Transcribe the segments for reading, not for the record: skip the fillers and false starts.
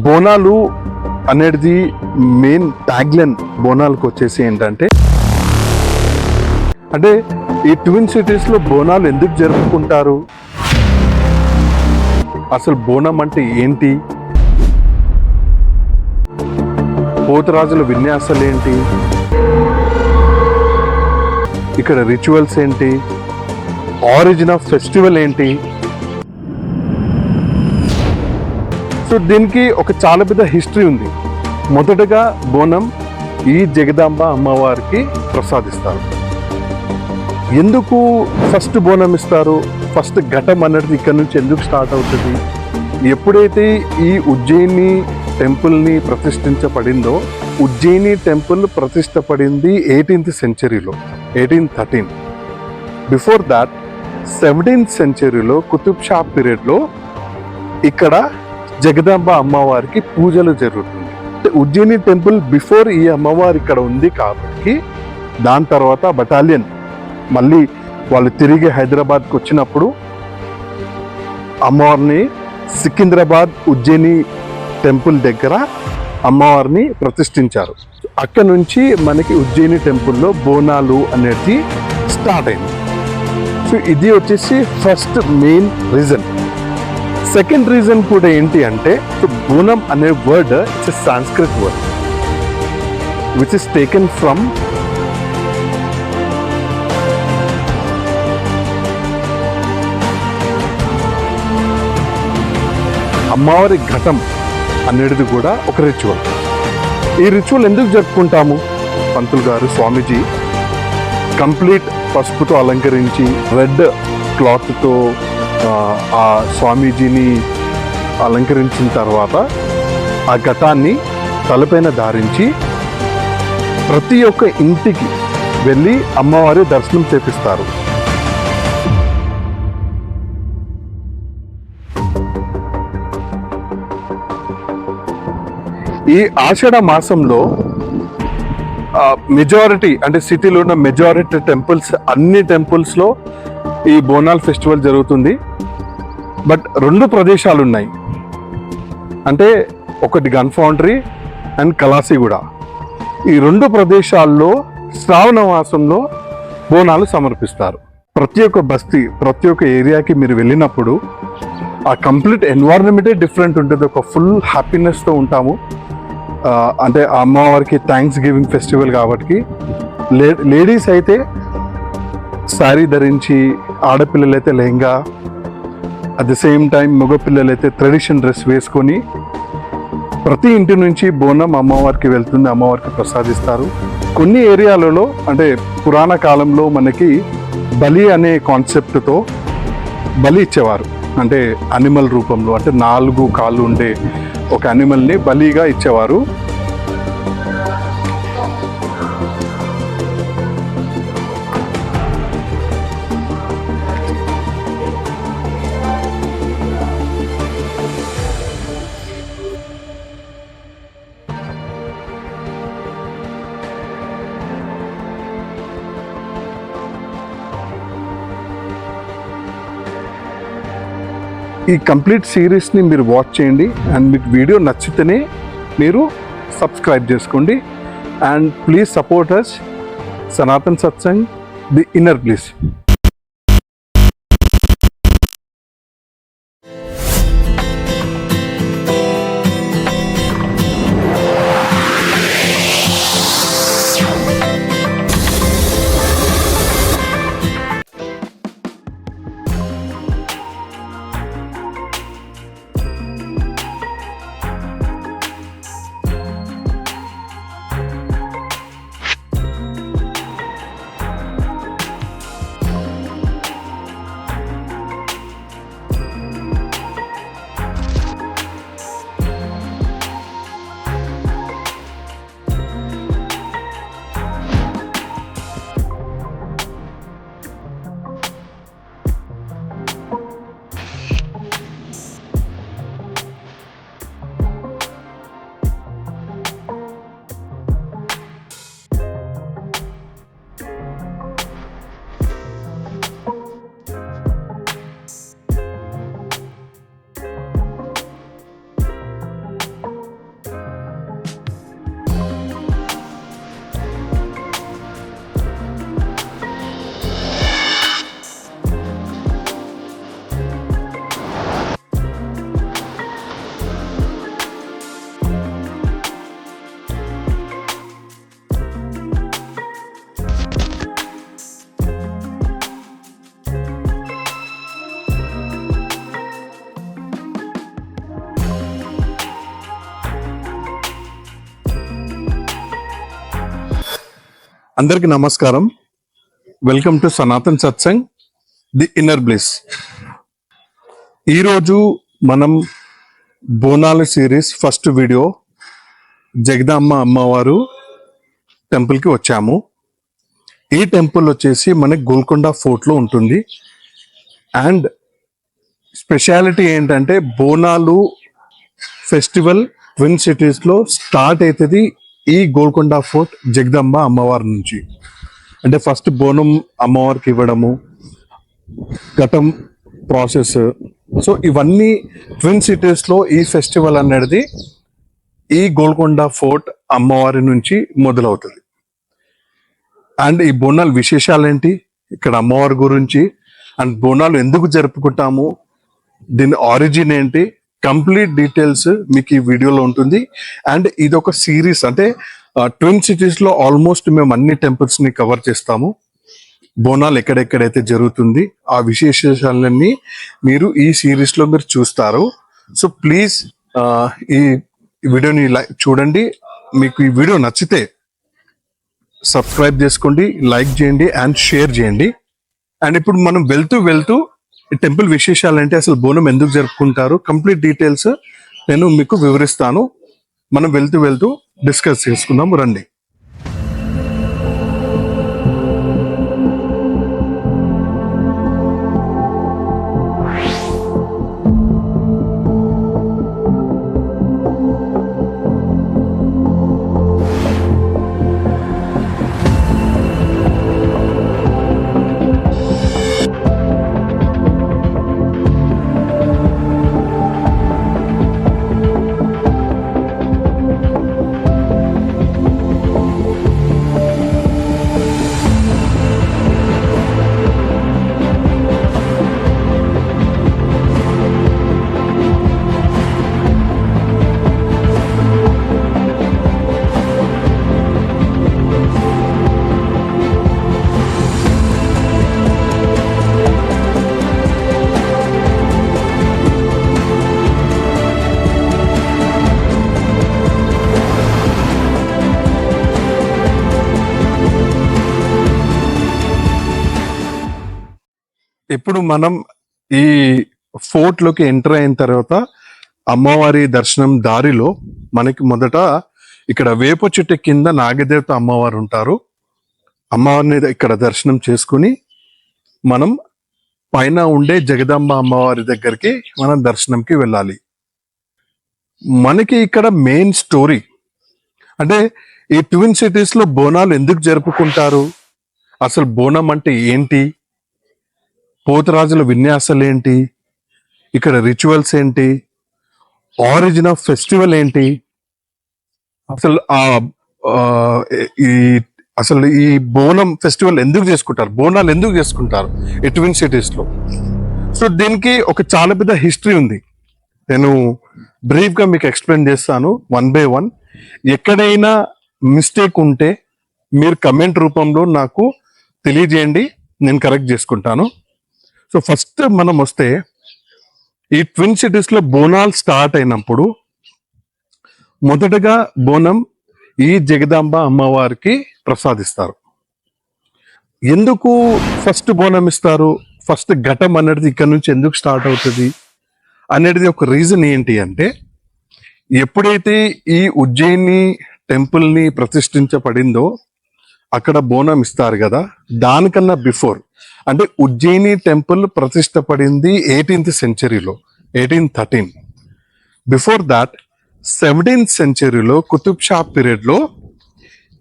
బోనాలు అనేది main tagline బోనాలకు వచ్చేసి ఏంటంటే, అంటే ఈ ట్విన్ సిటీస్లో బోనాలు ఎందుకు జరుపుకుంటారు, అసలు బోనం అంటే ఏంటి, పోతరాజుల విన్యాసాలు ఏంటి, ఇక్కడ రిచువల్స్ ఏంటి, ఆరిజిన్ ఆఫ్ ఫెస్టివల్ ఏంటి. సో దీనికి ఒక చాలా పెద్ద హిస్టరీ ఉంది. మొదటగా బోనం ఈ జగదాంబ అమ్మవారికి ప్రసాదిస్తారు. ఎందుకు ఫస్ట్ బోనం ఇస్తారు, ఫస్ట్ ఘటం అనేది ఇక్కడ నుంచి ఎందుకు స్టార్ట్ అవుతుంది, ఎప్పుడైతే ఈ ఉజ్జయిని టెంపుల్ని ప్రతిష్ఠించబడిందో, ఉజ్జయిని టెంపుల్ ప్రతిష్టపడింది 18th సెంచరీలో, 1813. బిఫోర్ దాట్ 17th సెంచరీలో కుతుబ్ షా పీరియడ్లో ఇక్కడ జగదాంబ అమ్మవారికి పూజలు జరుగుతుంది. ఉజ్జయిని టెంపుల్ బిఫోర్ ఈ అమ్మవారు ఇక్కడ ఉంది కాబట్టి, దాని తర్వాత బటాలియన్ మళ్ళీ వాళ్ళు తిరిగి హైదరాబాద్కి వచ్చినప్పుడు అమ్మవారిని సికింద్రాబాద్ ఉజ్జయిని టెంపుల్ దగ్గర అమ్మవారిని ప్రతిష్ఠించారు. అక్కడ నుంచి మనకి ఉజ్జయిని టెంపుల్లో బోనాలు అనేది స్టార్ట్ అయింది. సో ఇది వచ్చేసి first main reason. Second reason కూడా ఏంటి అంటే, బోనం అనే word it's a Sanskrit word which is taken from అమ్మవారి ఘటం అనేది కూడా ఒక రిచువల్. ఈ రిచువల్ ఎందుకు జరుపుకుంటాము, పంతులు గారు స్వామీజీ కంప్లీట్ పసుపుతో అలంకరించి రెడ్ క్లాత్తో ఆ స్వామీజీని అలంకరించిన తర్వాత ఆ ఘటాన్ని తలపైన ధారించి ప్రతి ఒక్క ఇంటికి వెళ్ళి అమ్మవారి దర్శనం చేపిస్తారు. ఈ ఆషాఢ మాసంలో మెజారిటీ అంటే సిటీలో ఉన్న మెజారిటీ టెంపుల్స్, అన్ని టెంపుల్స్లో ఈ బోనాల్ ఫెస్టివల్ జరుగుతుంది. బట్ రెండు ప్రదేశాలు ఉన్నాయి, అంటే ఒకటి గన్ ఫౌండరీ అండ్ కలాసిగూడ. ఈ రెండు ప్రదేశాల్లో శ్రావణ మాసంలో బోనాలు సమర్పిస్తారు. ప్రతి ఒక్క బస్తీ, ప్రతి ఒక్క ఏరియాకి మీరు వెళ్ళినప్పుడు ఆ కంప్లీట్ ఎన్వైరన్మెంటే డిఫరెంట్ ఉంటుంది. ఒక ఫుల్ హ్యాపీనెస్తో ఉంటాము. అంటే ఆ అమ్మవారికి థ్యాంక్స్ గివింగ్ ఫెస్టివల్ కాబట్టి లేడీస్ అయితే శారీ ధరించి, ఆడపిల్లలైతే lehenga, at the same time మగపిల్లలైతే ట్రెడిషన్ డ్రెస్ వేసుకొని ప్రతి ఇంటి నుంచి బోనం అమ్మవారికి వెళ్తుంది, అమ్మవారికి ప్రసాదిస్తారు. కొన్ని ఏరియాలలో అంటే పురాణ కాలంలో మనకి బలి అనే కాన్సెప్ట్తో బలి ఇచ్చేవారు. అంటే అనిమల్ రూపంలో, అంటే 4 కాళ్ళు ఉండే ఒక అనిమల్ని బలిగా ఇచ్చేవారు. ఈ కంప్లీట్ సిరీస్ని మీరు వాచ్ చేయండి అండ్ మీకు వీడియో నచ్చితేనే మీరు సబ్స్క్రైబ్ చేసుకోండి. And please support us, Sanatan Satsang, the inner please. అందరికి నమస్కారం. Welcome to Sanatan Satsang the inner bliss. ఈరోజు మనం బోనాల సిరీస్ ఫస్ట్ వీడియో జగదాంబ అమ్మవారు టెంపుల్కి వచ్చాము. ఈ టెంపుల్ వచ్చేసి మనకి గోల్కొండ ఫోర్ట్లో ఉంటుంది. అండ్ స్పెషాలిటీ ఏంటంటే బోనాలు ఫెస్టివల్ ట్విన్ సిటీస్లో స్టార్ట్ అవుతుంది ఈ గోల్కొండ ఫోర్ట్ జగదాంబ అమ్మవారి నుంచి. అంటే ఫస్ట్ బోనం అమ్మవారికి ఇవ్వడము, ఘటం ప్రాసెస్. సో ఇవన్నీ ట్విన్ సిటీస్లో ఈ ఫెస్టివల్ అనేది ఈ గోల్కొండ ఫోర్ట్ అమ్మవారి నుంచి మొదలవుతుంది. అండ్ ఈ బోనాలు విశేషాలు ఏంటి, ఇక్కడ అమ్మవారి గురించి, అండ్ బోనాలు ఎందుకు జరుపుకుంటాము, దీని ఆరిజిన్ ఏంటి, కంప్లీట్ డీటెయిల్స్ మీకు ఈ వీడియోలో ఉంటుంది. అండ్ ఇది ఒక సిరీస్, అంటే ట్విన్ సిటీస్ లో ఆల్మోస్ట్ మేము అన్ని టెంపుల్స్ ని కవర్ చేస్తాము. బోనాలు ఎక్కడెక్కడైతే జరుగుతుంది ఆ విశేషాలన్నీ మీరు ఈ సిరీస్ లో మీరు చూస్తారు. సో ప్లీజ్ ఈ వీడియోని చూడండి. మీకు ఈ వీడియో నచ్చితే సబ్స్క్రైబ్ చేసుకోండి, లైక్ చేయండి అండ్ షేర్ చేయండి. అండ్ ఇప్పుడు మనం వెళ్తూ ఈ టెంపుల్ విశేషాలంటే అసలు బోనం ఎందుకు జరుపుకుంటారు, కంప్లీట్ డీటెయిల్స్ నేను మీకు వివరిస్తాను. మనం వెళ్తూ డిస్కస్ చేసుకుందాం, రండి. ఇప్పుడు మనం ఈ ఫోర్ట్ లోకి ఎంటర్ అయిన తర్వాత అమ్మవారి దర్శనం దారిలో మనకి మొదట ఇక్కడ వేప చెట్టు కింద నాగదేవత అమ్మవారు ఉంటారు. అమ్మవారిని ఇక్కడ దర్శనం చేసుకుని మనం పైన ఉండే జగదాంబ అమ్మవారి దగ్గరికి మనం దర్శనంకి వెళ్ళాలి. మనకి ఇక్కడ మెయిన్ స్టోరీ అంటే ఈ ట్విన్ సిటీస్ లో బోనాలు ఎందుకు జరుపుకుంటారు, అసలు బోనం అంటే ఏంటి, పోతరాజుల విన్యాసాలు ఏంటి, ఇక్కడ రిచువల్స్ ఏంటి, ఆరిజిన్ ఆఫ్ ఫెస్టివల్ ఏంటి, అసలు అసలు ఈ బోనం ఫెస్టివల్ ఎందుకు చేసుకుంటారు, బోనాలు ఎందుకు చేసుకుంటారు ఈ ట్విన్ సిటీస్ లో. సో దీనికి ఒక చాలా పెద్ద హిస్టరీ ఉంది. నేను బ్రీఫ్ గా మీకు ఎక్స్ప్లెయిన్ చేస్తాను 1 by 1. ఎక్కడైనా మిస్టేక్ ఉంటే మీరు కమెంట్ రూపంలో నాకు తెలియజేయండి, నేను కరెక్ట్ చేసుకుంటాను. సో ఫస్ట్ మనం వస్తే ఈ ట్విన్ సిటీస్ లో బోనాలు స్టార్ట్ అయినప్పుడు మొదటగా బోనం ఈ జగదాంబ అమ్మవారికి ప్రసాదిస్తారు. ఎందుకు ఫస్ట్ బోనం ఇస్తారు, ఫస్ట్ ఘటం అనేది ఇక్కడ నుంచి ఎందుకు స్టార్ట్ అవుతుంది అనేది ఒక రీజన్ ఏంటి అంటే, ఎప్పుడైతే ఈ ఉజ్జయిని టెంపుల్ ని ప్రతిష్ఠించబడిందో అక్కడ బోనం ఇస్తారు కదా, దానికన్నా బిఫోర్ అంటే ఉజ్జయిని టెంపుల్ ప్రతిష్ట పడింది 18th centuryలో, 1813. బిఫోర్ దాట్ 17th centuryలో కుతుబ్ షా పీరియడ్ లో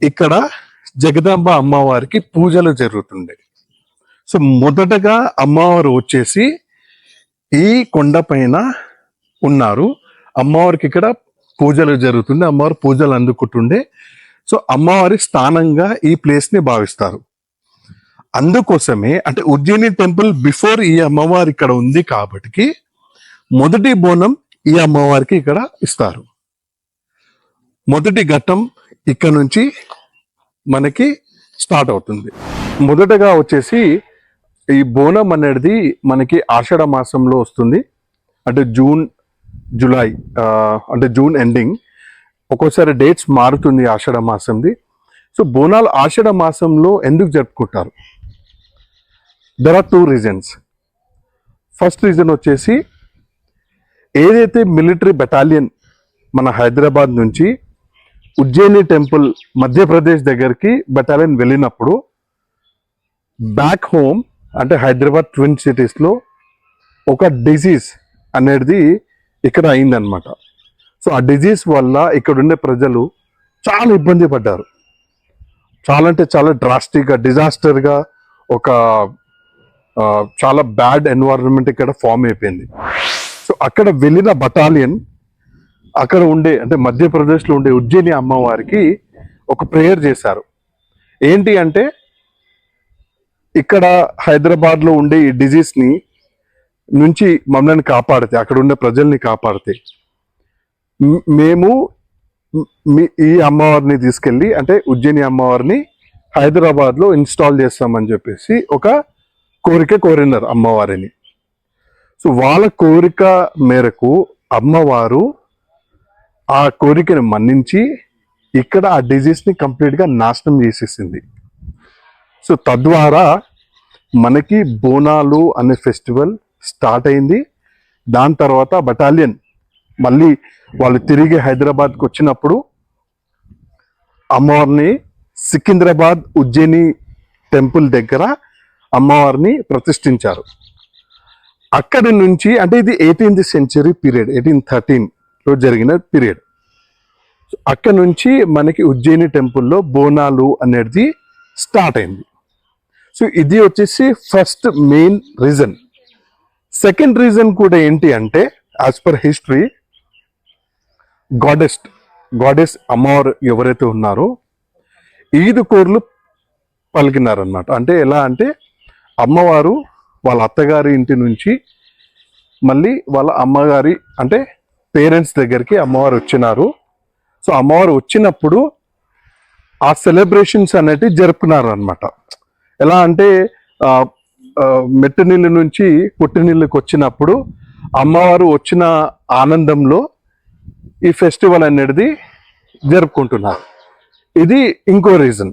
ఇక్కడ జగదాంబ అమ్మవారికి పూజలు జరుగుతుండే. సో మొదటగా అమ్మవారు వచ్చేసి ఈ కొండ పైన ఉన్నారు, అమ్మవారికి ఇక్కడ పూజలు జరుగుతుండే, అమ్మవారు పూజలు అందుకుంటుండే. సో అమ్మవారి స్థానంగా ఈ ప్లేస్ ని భావిస్తారు. అందుకోసమే అంటే ఉజ్జయిని టెంపుల్ బిఫోర్ ఈ అమ్మవారి ఇక్కడ ఉంది కాబట్టి మొదటి బోనం ఈ అమ్మవారికి ఇక్కడ ఇస్తారు. మొదటి ఘట్టం ఇక్కడ నుంచి మనకి స్టార్ట్ అవుతుంది. మొదటగా వచ్చేసి ఈ బోనం అనేది మనకి ఆషాఢ మాసంలో వస్తుంది. అంటే జూన్ జూలై అంటే జూన్ ఎండింగ్, ఒక్కోసారి డేట్స్ మారుతుంది ఆషాఢ మాసంది. సో బోనాలు ఆషాఢ మాసంలో ఎందుకు జరుపుకుంటారు? There are 2 reasons. First reason వచ్చేసి, ఏదైతే మిలిటరీ బెటాలియన్ మన హైదరాబాద్ నుంచి ఉజ్జయిని టెంపుల్ మధ్యప్రదేశ్ దగ్గరికి బెటాలియన్ వెళ్ళినప్పుడు బ్యాక్ హోమ్ అంటే హైదరాబాద్ ట్విన్ సిటీస్లో ఒక డిజీజ్ అనేది ఇక్కడ అయిందనమాట. సో ఆ డిజీజ్ వల్ల ఇక్కడ ఉండే ప్రజలు చాలా ఇబ్బంది పడ్డారు. చాలా అంటే చాలా డ్రాస్టిక్గా, డిజాస్టర్గా, ఒక చాలా బ్యాడ్ ఎన్వైరన్మెంట్ ఇక్కడ ఫామ్ అయిపోయింది. సో అక్కడ వెళ్ళిన బటాలియన్ అక్కడ ఉండే అంటే మధ్యప్రదేశ్లో ఉండే ఉజ్జయిని అమ్మవారికి ఒక ప్రేయర్ చేశారు. ఏంటి అంటే, ఇక్కడ హైదరాబాద్లో ఉండే ఈ డిజీజ్ని నుంచి మమ్మల్ని కాపాడితే, అక్కడ ఉండే ప్రజల్ని కాపాడితే మేము ఈ అమ్మవారిని తీసుకెళ్ళి అంటే ఉజ్జయిని అమ్మవారిని హైదరాబాద్లో ఇన్స్టాల్ చేస్తామని చెప్పేసి ఒక కోరిక కోరినారు అమ్మవారిని. సో వాళ్ళ కోరిక మేరకు అమ్మవారు ఆ కోరికను మన్నించి ఇక్కడ ఆ డిజీజ్ని కంప్లీట్గా నాశనం చేసేసింది. సో తద్వారా మనకి బోనాలు అనే ఫెస్టివల్ స్టార్ట్ అయింది. దాని తర్వాత బటాలియన్ మళ్ళీ వాళ్ళు తిరిగి హైదరాబాద్కి వచ్చినప్పుడు అమ్మవారిని సికింద్రాబాద్ ఉజ్జయిని టెంపుల్ దగ్గర అమ్మవారిని ప్రతిష్ఠించారు. అక్కడి నుంచి అంటే ఇది 18th సెంచరీ పీరియడ్, 1813లో జరిగిన పీరియడ్. అక్కడి నుంచి మనకి ఉజ్జయిని టెంపుల్లో బోనాలు అనేది స్టార్ట్ అయింది. సో ఇది వచ్చేసి first main reason. Second reason కూడా ఏంటి అంటే, యాజ్ పర్ హిస్టరీ, గాడెస్ అమ్మవారు ఎవరైతే ఉన్నారో ఈదుకోర్లు పలికినారనమాట. అంటే ఎలా అంటే, అమ్మవారు వాళ్ళ అత్తగారి ఇంటి నుంచి మళ్ళీ వాళ్ళ అమ్మగారి అంటే పేరెంట్స్ దగ్గరికి అమ్మవారు వచ్చినారు. సో అమ్మవారు వచ్చినప్పుడు ఆ సెలబ్రేషన్స్ అనేటివి జరుపుకున్నారు అనమాట. ఎలా అంటే మెట్టు నీళ్ళ నుంచి పుట్టి నీళ్ళకి వచ్చినప్పుడు అమ్మవారు వచ్చిన ఆనందంలో ఈ ఫెస్టివల్ అనేది జరుపుకుంటున్నారు. ఇది ఇంకో రీజన్.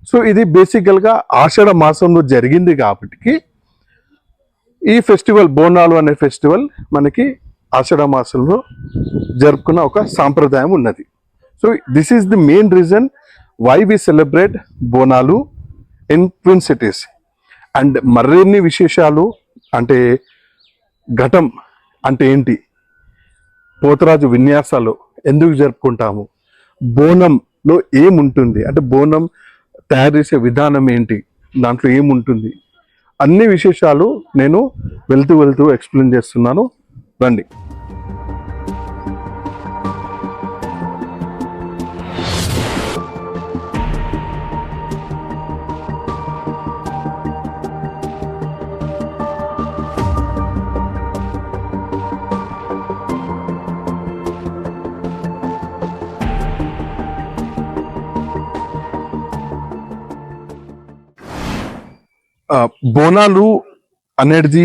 సో ఇది బేసికల్గా ఆషాఢ మాసంలో జరిగింది కాబట్టి ఈ ఫెస్టివల్ బోనాలు అనే ఫెస్టివల్ మనకి ఆషాఢ మాసంలో జరుపుకున్న ఒక సాంప్రదాయం ఉన్నది. So this is the main reason why we celebrate Bonalu in twin cities. And మరిన్ని విశేషాలు అంటే ఘటం అంటే ఏంటి, పోతరాజు విన్యాసాలు ఎందుకు జరుపుకుంటాము, బోనంలో ఏముంటుంది అంటే బోనం తయారు చేసే విధానం ఏంటి, దాంట్లో ఏముంటుంది, అన్ని విశేషాలు నేను వెళ్తూ ఎక్స్ప్లెయిన్ చేస్తున్నాను. రండి. బోనాలు అనేది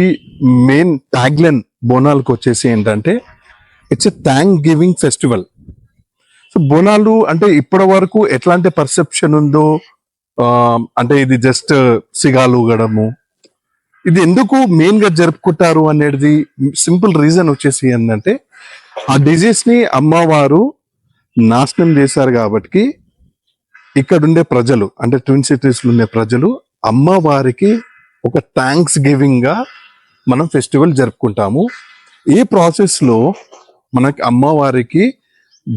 మెయిన్ ట్యాగ్లైన్ బోనాలకు వచ్చేసి ఏంటంటే, it's a thank giving festival. So Bonalu అంటే ఇప్పటి వరకు ఎట్లాంటి పర్సెప్షన్ ఉందో, అంటే ఇది జస్ట్ సిగాలు ఊగడము, ఇది ఎందుకు మెయిన్ గా జరుపుకుంటారు అనేది సింపుల్ రీజన్ వచ్చేసి ఏంటంటే, ఆ డిజీజ్ ని అమ్మవారు నాశనం చేశారు కాబట్టి ఇక్కడ ఉండే ప్రజలు అంటే ట్విన్ సిటీస్ లో ఉండే ప్రజలు అమ్మవారికి ఒక థ్యాంక్స్ గివింగ్ గా మనం ఫెస్టివల్ జరుపుకుంటాము. ఈ ప్రాసెస్ లో మనకి అమ్మవారికి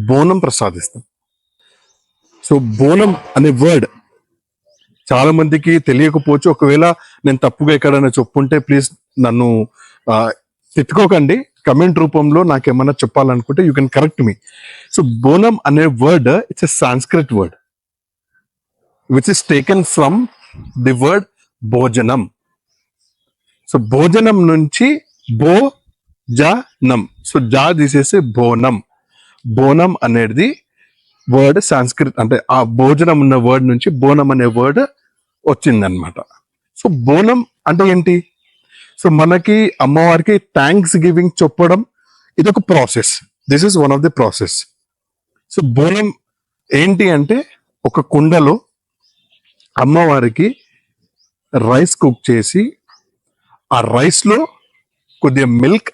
బోనం ప్రసాదిస్తాం. సో బోనం అనే వర్డ్ చాలా మందికి తెలియకపోవచ్చు. ఒకవేళ నేను తప్పుగా ఎక్కడైనా చెప్పుంటే ప్లీజ్ నన్ను తిట్టుకోకండి, కమెంట్ రూపంలో నాకేమన్నా చెప్పాలనుకుంటే you can correct me. So బోనం అనే word it's a Sanskrit word which is taken from the word భోజనం. సో భోజనం నుంచి భోజనం, సో జా తీసేసి బోనం. బోనం అనేది వర్డ్ సాంస్క్రిట్ అంటే ఆ భోజనం ఉన్న వర్డ్ నుంచి బోనం అనే వర్డ్ వచ్చిందనమాట. సో బోనం అంటే ఏంటి? సో మనకి అమ్మవారికి థ్యాంక్స్ గివింగ్ చెప్పడం ఇది ఒక process. This is one of the process. So బోనం ఏంటి అంటే ఒక కుండలో అమ్మవారికి రైస్ కుక్ చేసి ఆ రైస్లో కొద్దిగా మిల్క్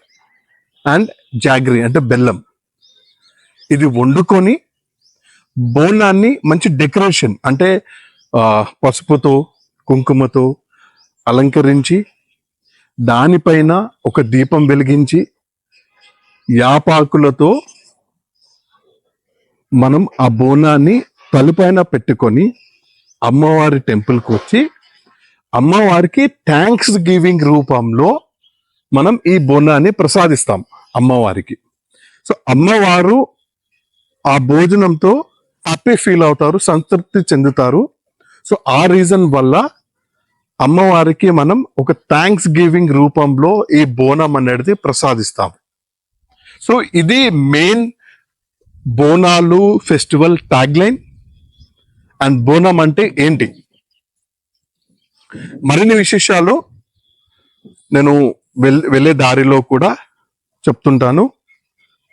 అండ్ జాగ్రీ అంటే బెల్లం ఇది వండుకొని బోనాన్ని మంచి డెకరేషన్ అంటే పసుపుతో కుంకుమతో అలంకరించి దానిపైన ఒక దీపం వెలిగించి యాపాకులతో మనం ఆ బోనాన్ని తలుపైన పెట్టుకొని అమ్మవారి టెంపుల్కి వచ్చి అమ్మవారికి థ్యాంక్స్ గివింగ్ రూపంలో మనం ఈ బోనాన్ని ప్రసాదిస్తాం అమ్మవారికి. సో అమ్మవారు ఆ భోజనంతో హ్యాపీ ఫీల్ అవుతారు, సంతృప్తి చెందుతారు. సో ఆ రీజన్ వల్ల అమ్మవారికి మనం ఒక థ్యాంక్స్ గివింగ్ రూపంలో ఈ బోనం అనేది ప్రసాదిస్తాం. సో ఇది main Bonalu festival tag line. And బోనం అంటే ఏంటి, మరిన్ని విశేషాలు నేను వెళ్ళే దారిలో కూడా చెప్తుంటాను.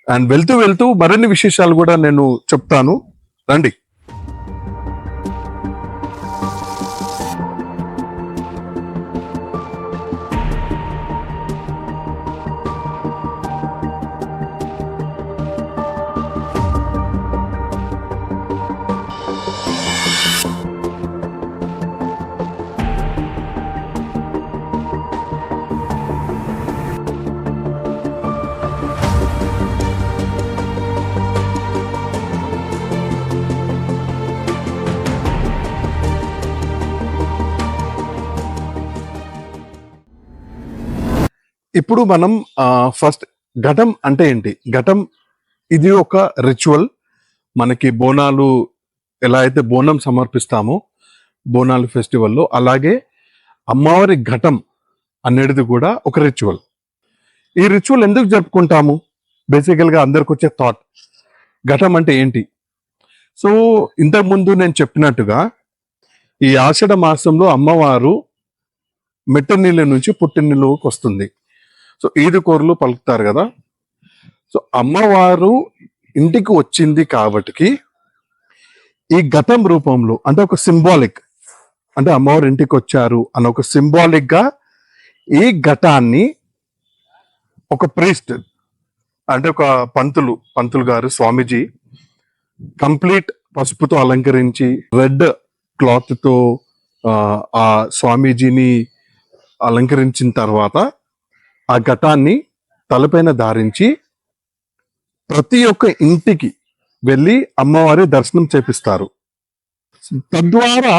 అండ్ వెళ్తూ వెళ్తూ మరిన్ని విశేషాలు కూడా నేను చెప్తాను, రండి. ఇప్పుడు మనం ఫస్ట్ ఘటం అంటే ఏంటి, ఘటం ఇది ఒక రిచువల్. మనకి బోనాలు ఎలా అయితే బోనం సమర్పిస్తామో బోనాలు ఫెస్టివల్లో, అలాగే అమ్మవారి ఘటం అనేది కూడా ఒక రిచువల్. ఈ రిచువల్ ఎందుకు జరుపుకుంటాము, బేసికల్గా అందరికి వచ్చే థాట్ ఘటం అంటే ఏంటి. సో ఇంతకుముందు నేను చెప్పినట్టుగా ఈ ఆషాఢ మాసంలో అమ్మవారు మెట్ట నీళ్ళ నుంచి పుట్టిన నీళ్ళకి వస్తుంది. సో ఈదుకోరులు పలుకుతారు కదా. సో అమ్మవారు ఇంటికి వచ్చింది కాబట్టి ఈ ఘటం రూపంలో అంటే ఒక సింబాలిక్, అంటే అమ్మవారు ఇంటికి వచ్చారు అని ఒక సింబాలిక్ గా ఈ ఘటాన్ని ఒక ప్రీస్ట్ అంటే ఒక పంతులు గారు స్వామీజీ కంప్లీట్ పసుపుతో అలంకరించి రెడ్ క్లాత్ తో ఆ స్వామీజీని అలంకరించిన తర్వాత ఆ ఘటాన్ని తలపైన ధారించి ప్రతి ఒక్క ఇంటికి వెళ్ళి అమ్మవారి దర్శనం చేపిస్తారు. తద్వారా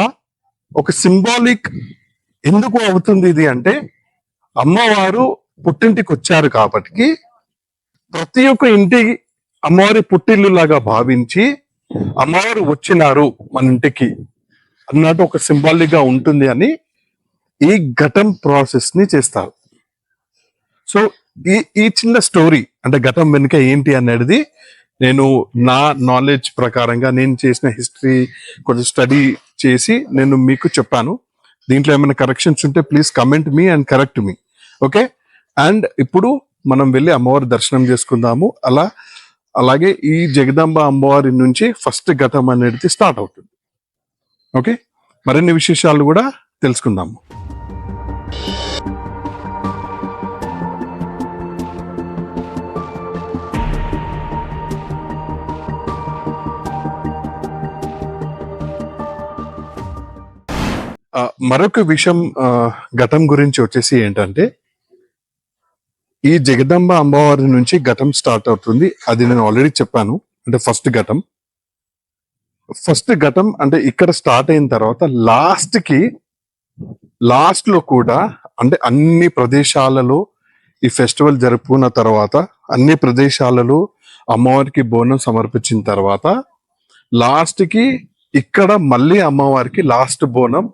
ఒక సింబాలిక్ ఎందుకు అవుతుంది ఇది అంటే, అమ్మవారు పుట్టింటికి వచ్చారు కాబట్టి ప్రతి ఒక్క ఇంటికి అమ్మవారి పుట్టిల్లు లాగా భావించి అమ్మవారు వచ్చినారు మన ఇంటికి అన్నట్టు ఒక సింబాలిక్ గా ఉంటుంది అని ఈ ఘటం ప్రాసెస్ ని చేస్తారు. సో ఈ చిన్న స్టోరీ అంటే ఘటం వెనుక ఏంటి అనేది నేను నా నాలెడ్జ్ ప్రకారంగా నేను చేసిన హిస్టరీ కొంచెం స్టడీ చేసి నేను మీకు చెప్పాను. దీంట్లో ఏమైనా కరెక్షన్స్ ఉంటే please comment me and correct me. Okay, and ఇప్పుడు మనం వెళ్ళి అమ్మవారి దర్శనం చేసుకుందాము. అలాగే ఈ జగదాంబ అమ్మవారి నుంచి ఫస్ట్ ఘటం అనేది స్టార్ట్ అవుతుంది. ఓకే, మరిన్ని విశేషాలు కూడా తెలుసుకుందాము. మరొక విషయం ఘటం గురించి వచ్చేసి ఏంటంటే, ఈ జగదంబ అమ్మవారి నుంచి ఘటం స్టార్ట్ అవుతుంది. అది నేను ఆల్రెడీ చెప్పాను. అంటే ఫస్ట్ ఘటం అంటే ఇక్కడ స్టార్ట్ అయిన తర్వాత లాస్ట్ లో కూడా అంటే అన్ని ప్రదేశాలలో ఈ ఫెస్టివల్ జరుపుకున్న తర్వాత అన్ని ప్రదేశాలలో అమ్మవారికి బోనం సమర్పించిన తర్వాత లాస్ట్ కి ఇక్కడ మళ్ళీ అమ్మవారికి లాస్ట్ బోనం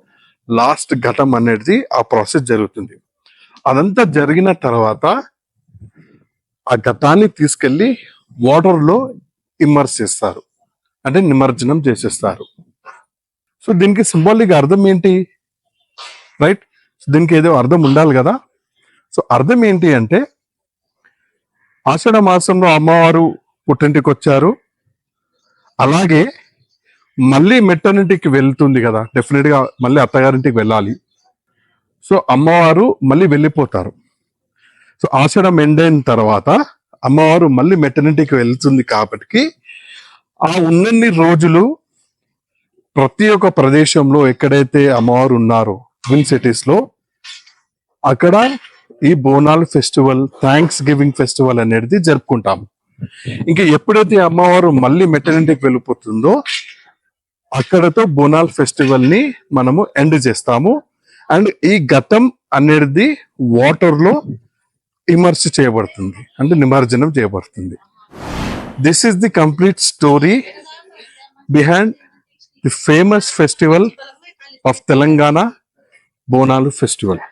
లాస్ట్ ఘటం అనేది ఆ ప్రాసెస్ జరుగుతుంది. అదంతా జరిగిన తర్వాత ఆ ఘటాన్ని తీసుకెళ్లి వాటర్ లో ఇమ్మర్స్ చేస్తారు, అంటే నిమజ్జనం చేసేస్తారు. సో దీనికి సింబాలిక్ అర్థం ఏంటి, రైట్? దీనికి ఏదో అర్థం ఉండాలి కదా. సో అర్థం ఏంటి అంటే, ఆషాఢ మాసంలో అమ్మవారు పుట్టింటికి వచ్చారు, అలాగే మళ్ళీ మెటర్నిటీకి వెళ్తుంది కదా, డెఫినెట్ గా మళ్ళీ అత్తగారింటికి వెళ్ళాలి. సో అమ్మవారు మళ్ళీ వెళ్ళిపోతారు. సో ఆషాఢం ఎండ్ అయిన తర్వాత అమ్మవారు మళ్ళీ మెటర్నిటీకి వెళ్తుంది కాబట్టి ఆ ఉన్నన్ని రోజులు ప్రతి ఒక్క ప్రదేశంలో ఎక్కడైతే అమ్మవారు ఉన్నారో ట్విన్ సిటీస్ లో అక్కడ ఈ బోనాల్ ఫెస్టివల్, థ్యాంక్స్ గివింగ్ ఫెస్టివల్ అనేది జరుపుకుంటాము. ఇంకా ఎప్పుడైతే అమ్మవారు మళ్ళీ మెటర్నిటీకి వెళ్ళిపోతుందో అక్కడతో బోనాల్ ఫెస్టివల్ ని మనము ఎండ్ చేస్తాము. అండ్ ఈ ఘటం అనేది వాటర్ లో ఇమర్స్ చేయబడుతుంది, అంటే నిమజ్జనం చేయబడుతుంది. This is the complete story behind the famous festival of Telangana, Bonalu festival.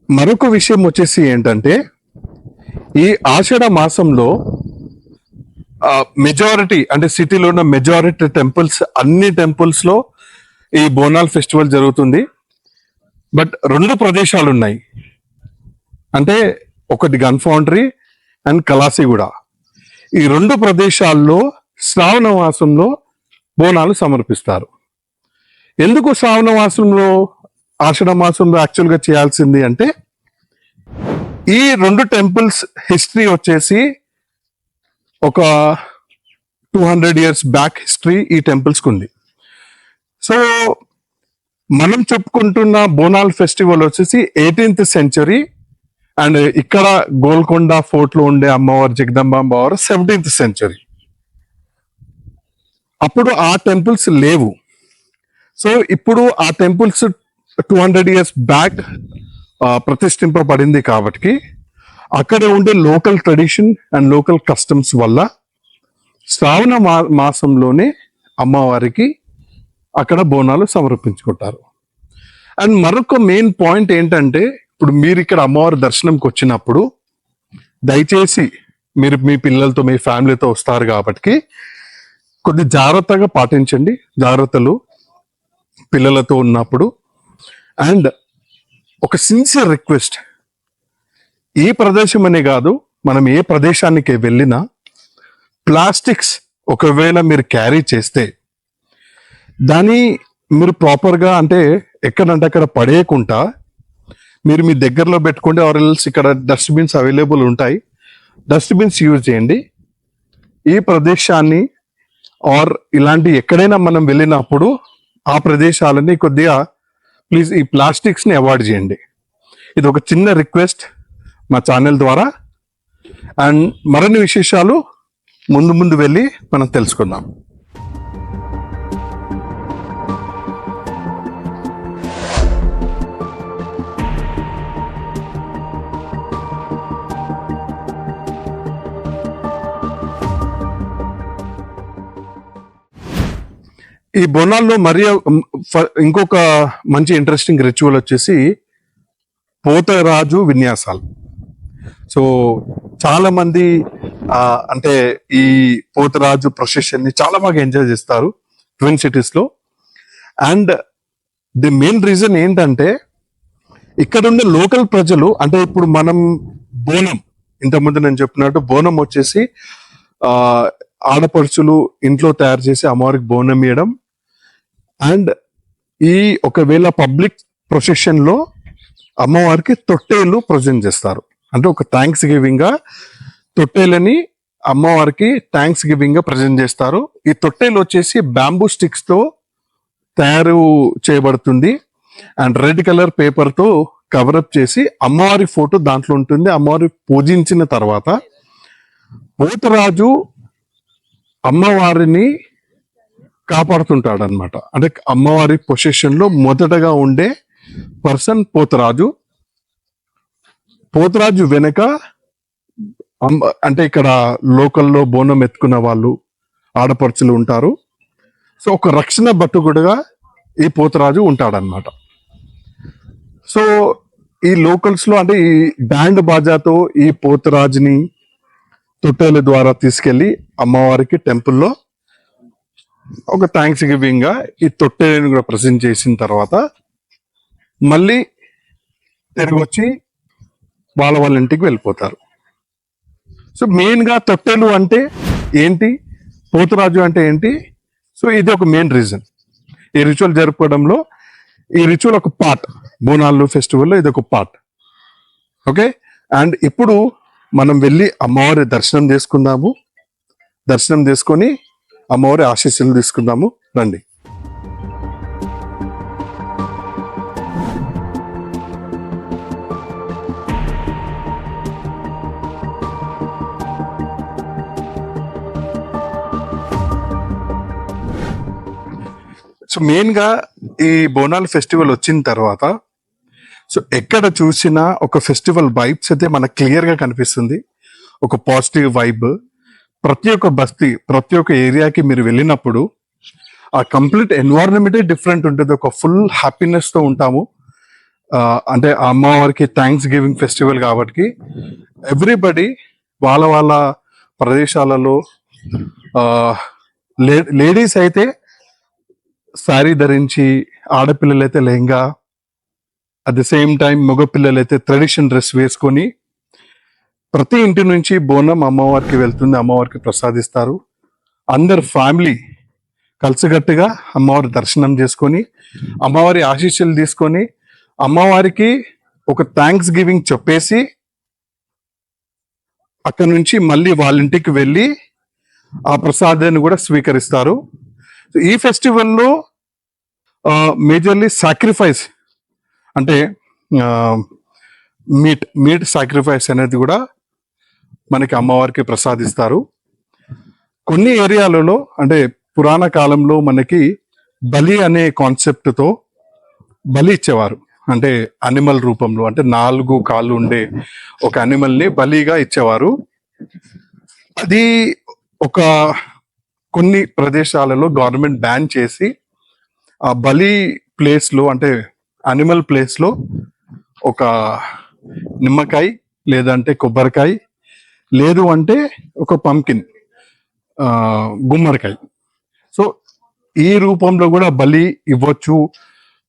మరొక విషయం వచ్చేసి ఏంటంటే ఈ ఆషాఢ మాసంలో మెజారిటీ అంటే సిటీలో ఉన్న మెజారిటీ టెంపుల్స్, అన్ని టెంపుల్స్ లో ఈ బోనాల్ ఫెస్టివల్ జరుగుతుంది. బట్ రెండు ప్రదేశాలు ఉన్నాయి, అంటే ఒకటి గన్ ఫౌండరీ అండ్ కలాసిగూడ. ఈ రెండు ప్రదేశాల్లో శ్రావణ మాసంలో బోనాలు సమర్పిస్తారు. ఎందుకు శ్రావణ మాసంలో, ఆషాఢ మాసంలో యాక్చువల్ గా చేయాల్సింది అంటే ఈ రెండు టెంపుల్స్ హిస్టరీ వచ్చేసి ఒక 200 years బ్యాక్ హిస్టరీ ఈ టెంపుల్స్ కు ఉంది. సో మనం చెప్పుకుంటున్న బోనాల్ ఫెస్టివల్ వచ్చేసి 18th century అండ్ ఇక్కడ గోల్కొండ ఫోర్ట్ లో ఉండే అమ్మవారు జగదంబ అమ్మవారు 17th century. అప్పుడు ఆ టెంపుల్స్ లేవు. సో ఇప్పుడు ఆ టెంపుల్స్ 200 years బ్యాక్ ప్రతిష్ఠింపబడింది కాబట్టి అక్కడ ఉండే local tradition and local customs వల్ల శ్రావణ మాసంలోనే అమ్మవారికి అక్కడ బోనాలు సమర్పించుకుంటారు. అండ్ మరొక మెయిన్ పాయింట్ ఏంటంటే, ఇప్పుడు మీరు ఇక్కడ అమ్మవారి దర్శనంకి వచ్చినప్పుడు దయచేసి మీరు మీ పిల్లలతో, మీ ఫ్యామిలీతో వస్తారు కాబట్టి కొద్ది జాగ్రత్తగా పాటించండి, జాగ్రత్తలు పిల్లలతో ఉన్నప్పుడు. అండ్ ఒక సిన్సియర్ రిక్వెస్ట్, ఈ ప్రదేశం అనే కాదు, మనం ఏ ప్రదేశానికి వెళ్ళినా ప్లాస్టిక్స్ ఒకవేళ మీరు క్యారీ చేస్తే దాన్ని మీరు ప్రాపర్గా, అంటే ఎక్కడంటే అక్కడ పడేయకుండా మీరు మీ దగ్గరలో పెట్టుకోండి. ఆర్ ఎల్స్ ఇక్కడ డస్ట్బిన్స్ అవైలబుల్ ఉంటాయి, డస్ట్బిన్స్ యూజ్ చేయండి. ఈ ప్రదేశాన్ని ఆర్ ఇలాంటి ఎక్కడైనా మనం వెళ్ళినప్పుడు ఆ ప్రదేశాలని కొద్దిగా ప్లీజ్ ఈ ప్లాస్టిక్స్ ని అవాయిడ్ చేయండి. ఇది ఒక చిన్న రిక్వెస్ట్ మా ఛానల్ ద్వారా. అండ్ మరిన్ని విశేషాలు ముందు వెళ్ళి మనం తెలుసుకుందాం. ఈ బోనాల్లో మరి ఇంకొక మంచి ఇంట్రెస్టింగ్ రిచువల్ వచ్చేసి పోతరాజు విన్యాసాలు. సో చాలా మంది అంటే ఈ పోతరాజు ప్రొసెషన్ ని చాలా బాగా ఎంజాయ్ చేస్తారు ట్విన్ సిటీస్ లో. అండ్ ది మెయిన్ రీజన్ ఏంటంటే ఇక్కడ ఉండే లోకల్ ప్రజలు, అంటే ఇప్పుడు మనం బోనం, ఇంతకుముందు నేను చెప్పినట్టు బోనం వచ్చేసి ఆడపడుచులు ఇంట్లో తయారు చేసి అమ్మవారికి బోనం ఇవ్వడం. అండ్ ఈ ఒకవేళ పబ్లిక్ ప్రొసెషన్ లో అమ్మవారికి తొట్టేలు ప్రజెంట్ చేస్తారు, అంటే ఒక థ్యాంక్స్ గివింగ్ గా తొట్టేలని అమ్మవారికి థ్యాంక్స్ గివింగ్ గా ప్రజెంట్ చేస్తారు. ఈ తొట్టేలు వచ్చేసి బ్యాంబూ స్టిక్స్ తో తయారు చేయబడుతుంది అండ్ రెడ్ కలర్ పేపర్ తో కవరప్ చేసి అమ్మవారి ఫోటో దాంట్లో ఉంటుంది. అమ్మవారి పూజించిన తర్వాత పోతరాజు అమ్మవారిని కాపాడుతుంటాడు అనమాట. అంటే అమ్మవారి పొజిషన్ లో మొదటగా ఉండే పర్సన్ పోతరాజు. పోతురాజు వెనక అంటే ఇక్కడ లోకల్లో బోనం ఎత్తుకున్న వాళ్ళు ఆడపడుచులు ఉంటారు. సో ఒక రక్షణ భటుగుడుగా ఈ పోతురాజు ఉంటాడనమాట. సో ఈ లోకల్స్ లో అంటే ఈ బ్యాండ్ బాజాతో ఈ పోతురాజుని తొట్టెల ద్వారా తీసుకెళ్లి అమ్మవారికి టెంపుల్లో ఒక థ్యాంక్స్ గివింగ్ గా ఈ తొట్టెలను కూడా ప్రజెంట్ చేసిన తర్వాత మళ్ళీ తిరిగి వచ్చి వాళ్ళ ఇంటికి వెళ్ళిపోతారు. సో మెయిన్ గా తొట్టెలు అంటే ఏంటి, పోతురాజు అంటే ఏంటి, సో ఇది ఒక మెయిన్ రీజన్ ఈ రిచువల్ జరుపుకోవడంలో. ఈ రిచువల్ ఒక పార్ట్, బోనాలు ఫెస్టివల్లో ఇది ఒక పార్ట్. ఓకే, అండ్ ఇప్పుడు మనం వెళ్ళి అమ్మవారి దర్శనం చేసుకుందాము. దర్శనం చేసుకొని అమ్మవారి ఆశీస్సులు తీసుకుందాము, రండి. సో మెయిన్ గా ఈ బోనాల ఫెస్టివల్ వచ్చిన తర్వాత సో ఎక్కడ చూసినా ఒక ఫెస్టివల్ వైబ్స్ అయితే మనకు క్లియర్ గా కనిపిస్తుంది. ఒక పాజిటివ్ వైబ్ ప్రతి ఒక్క బస్తీ, ప్రతి ఒక్క ఏరియాకి మీరు వెళ్ళినప్పుడు ఆ కంప్లీట్ ఎన్వైరన్మెంటే డిఫరెంట్ ఉంటుంది. ఒక ఫుల్ హ్యాపీనెస్ తో ఉంటాము. అంటే ఆ అమ్మవారికి థ్యాంక్స్ గివింగ్ ఫెస్టివల్ కాబట్టి ఎవ్రీబడి వాళ్ళ వాళ్ళ ప్రదేశాలలో లేడీస్ అయితే శారీ ధరించి, ఆడపిల్లలైతే lehenga, at the same time మగపిల్లలైతే ట్రెడిషన్ డ్రెస్ వేసుకొని ప్రతి ఇంటి నుంచి బోనం అమ్మవారికి వెళ్తుంది, అమ్మవారికి ప్రసాదిస్తారు. అందరు ఫ్యామిలీ కలిసిగట్టుగా అమ్మవారి దర్శనం చేసుకొని అమ్మవారి ఆశీస్సులు తీసుకొని అమ్మవారికి ఒక థ్యాంక్స్ గివింగ్ చెప్పేసి అక్కడ నుంచి మళ్ళీ వాళ్ళ ఇంటికి వెళ్ళి ఆ ప్రసాదాన్ని కూడా స్వీకరిస్తారు. ఈ ఫెస్టివల్లో మేజర్లీ సాక్రిఫైస్ అంటే మీట్ సాక్రిఫైస్ అనేది కూడా మనకి అమ్మవారికి ప్రసాదిస్తారు. కొన్ని ఏరియాలలో అంటే పురాణ కాలంలో మనకి బలి అనే కాన్సెప్ట్తో బలి ఇచ్చేవారు. అంటే అనిమల్ రూపంలో, అంటే 4 కాళ్ళు ఉండే ఒక అనిమల్ని బలిగా ఇచ్చేవారు. అది ఒక కొన్ని ప్రదేశాలలో గవర్నమెంట్ బ్యాన్ చేసి ఆ బలి ప్లేస్ లో, అంటే అనిమల్ ప్లేస్ లో ఒక నిమ్మకాయ లేదంటే కొబ్బరికాయ, లేదు అంటే ఒక పంకిన్, గుమ్మడికాయ, సో ఈ రూపంలో కూడా బలి ఇవ్వచ్చు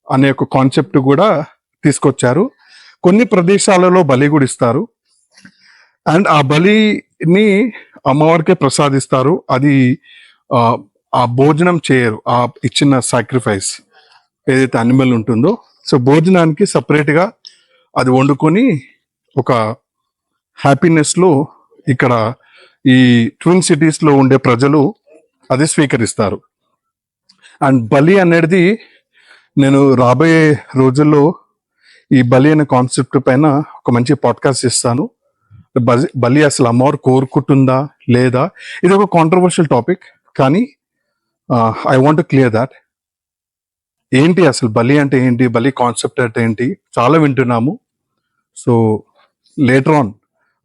అనే ఒక కాన్సెప్ట్ కూడా తీసుకొచ్చారు. కొన్ని ప్రదేశాలలో బలి కూడా ఇస్తారు అండ్ ఆ బలిని అమ్మవారికే ప్రసాదిస్తారు. అది ఆ భోజనం చేయరు, ఆ ఇచ్చిన సాక్రిఫైస్ ఏదైతే అనిమల్ ఉంటుందో, సో భోజనానికి సపరేట్ గా అది వండుకొని ఒక హ్యాపీనెస్ లో ఇక్కడ ఈ ట్విన్ సిటీస్ లో ఉండే ప్రజలు అది స్వీకరిస్తారు. అండ్ బలి అనేది నేను రాబోయే రోజుల్లో ఈ బలి అనే కాన్సెప్ట్ పైన ఒక మంచి పాడ్కాస్ట్ ఇస్తాను. బలి అసలు అమ్మవారు కోరుకుంటుందా లేదా, ఇది ఒక కాంట్రవర్షియల్ టాపిక్, కానీ ఐ వాంట్ క్లియర్ దాట్. ఏంటి అసలు బలి అంటే ఏంటి, బలి కాన్సెప్ట్ అంటే ఏంటి, చాలా వింటున్నాము. సో లేటర్ ఆన్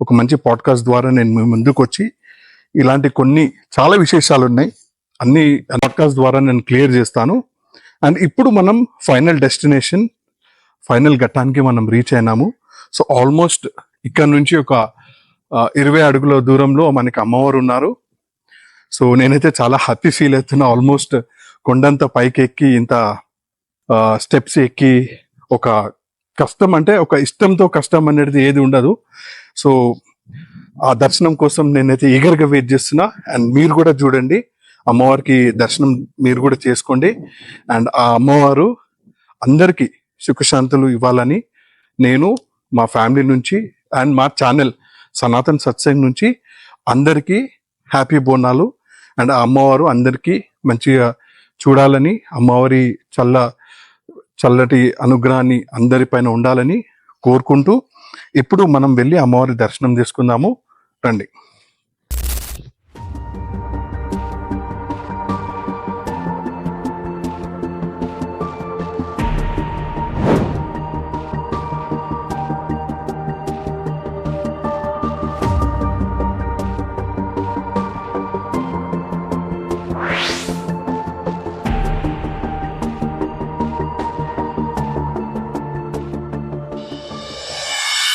ఒక మంచి పాడ్కాస్ట్ ద్వారా నేను మీ ముందుకు వచ్చి ఇలాంటి కొన్ని చాలా విశేషాలు ఉన్నాయి, అన్ని పాడ్కాస్ట్ ద్వారా నేను క్లియర్ చేస్తాను. అండ్ ఇప్పుడు మనం ఫైనల్ డెస్టినేషన్, ఫైనల్ ఘట్టానికి మనం రీచ్ అయినాము. సో ఆల్మోస్ట్ ఇక్కడ నుంచి ఒక 20 అడుగుల దూరంలో మనకి అమ్మవారు ఉన్నారు. సో నేనైతే చాలా హ్యాపీ ఫీల్ అవుతున్నా. ఆల్మోస్ట్ కొండంత పైకి ఎక్కి ఇంత స్టెప్స్ ఎక్కి, ఒక కష్టం అంటే ఒక ఇష్టంతో కష్టం అనేది ఏది ఉండదు. సో ఆ దర్శనం కోసం నేనైతే ఈగర్గా వెయిట్ చేస్తున్నా. అండ్ మీరు కూడా చూడండి, అమ్మవారికి దర్శనం మీరు కూడా చేసుకోండి. అండ్ ఆ అమ్మవారు అందరికీ సుఖశాంతులు ఇవ్వాలని నేను మా ఫ్యామిలీ నుంచి అండ్ మా ఛానల్ సనాతన్ సత్సంగ్ నుంచి అందరికీ హ్యాపీ బోనాలు. అండ్ ఆ అమ్మవారు అందరికీ మంచిగా చూడాలని, అమ్మవారి చల్లటి అనుగ్రహాన్ని అందరిపైన ఉండాలని కోరుకుంటూ ఇప్పుడు మనం వెళ్ళి అమ్మవారి దర్శనం చేసుకుందాము, రండి.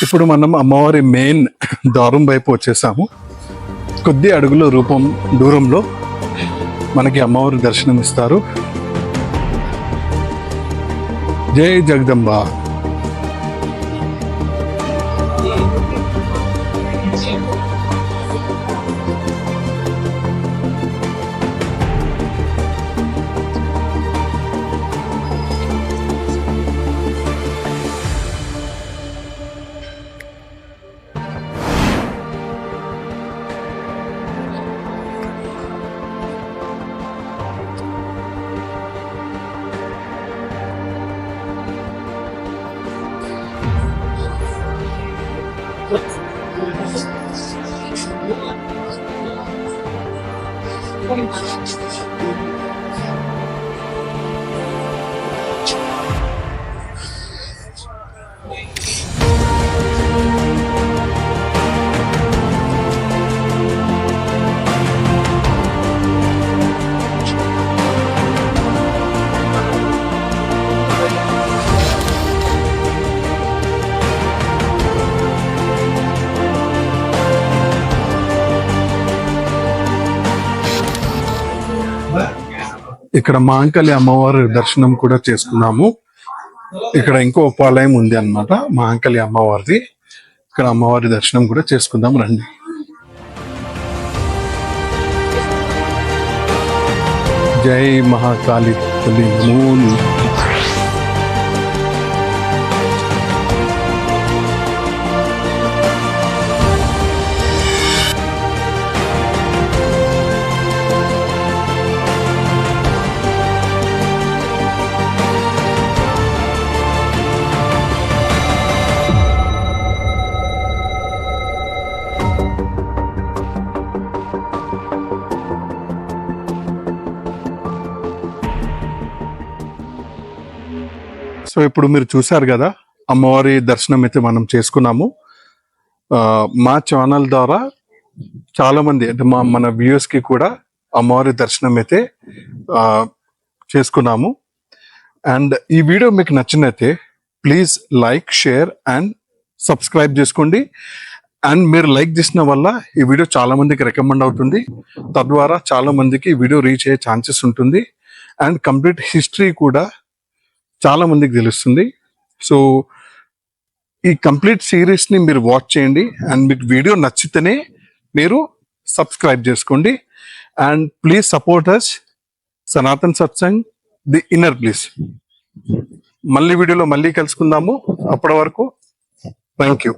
ఇప్పుడు మనం అమ్మవారి మెయిన్ ద్వారం వైపు వచ్చేసాము. కొద్ది అడుగుల దూరంలో మనకి అమ్మవారి దర్శనం ఇస్తారు. జై జగదంబ. ఇక్కడ మహంకాళి అమ్మవారి దర్శనం కూడా చేసుకున్నాము. ఇక్కడ ఇంకో ఉపాలయం ఉంది అన్నమాట మహంకాళి అమ్మవారిది. ఇక్కడ అమ్మవారి దర్శనం కూడా చేసుకుందాం రండి. జై మహాకాళి తల్లి. సో ఇప్పుడు మీరు చూసారు కదా అమ్మవారి దర్శనం అయితే మనం చేసుకున్నాము. మా ఛానల్ ద్వారా చాలా మంది అంటే మన వ్యూయర్స్ కి కూడా అమ్మవారి దర్శనం అయితే చేసుకున్నాము. అండ్ ఈ వీడియో మీకు నచ్చినైతే please like, share and subscribe చేసుకోండి. అండ్ మీరు లైక్ చేసిన వల్ల ఈ వీడియో చాలా మందికి రికమెండ్ అవుతుంది. తద్వారా చాలా మందికి ఈ వీడియో రీచ్ అయ్యే ఛాన్సెస్ ఉంటుంది. అండ్ కంప్లీట్ హిస్టరీ కూడా చాలా మందికి తెలుస్తుంది. సో ఈ కంప్లీట్ సిరీస్ ని మీరు వాచ్ చేయండి. అండ్ మీకు వీడియో నచ్చితేనే మీరు సబ్స్క్రైబ్ చేసుకోండి. And please support us Sanatan Satsang the inner please. మళ్ళీ వీడియోలో మళ్ళీ కలుసుకుందాము. అప్పటి వరకు థ్యాంక్ యూ.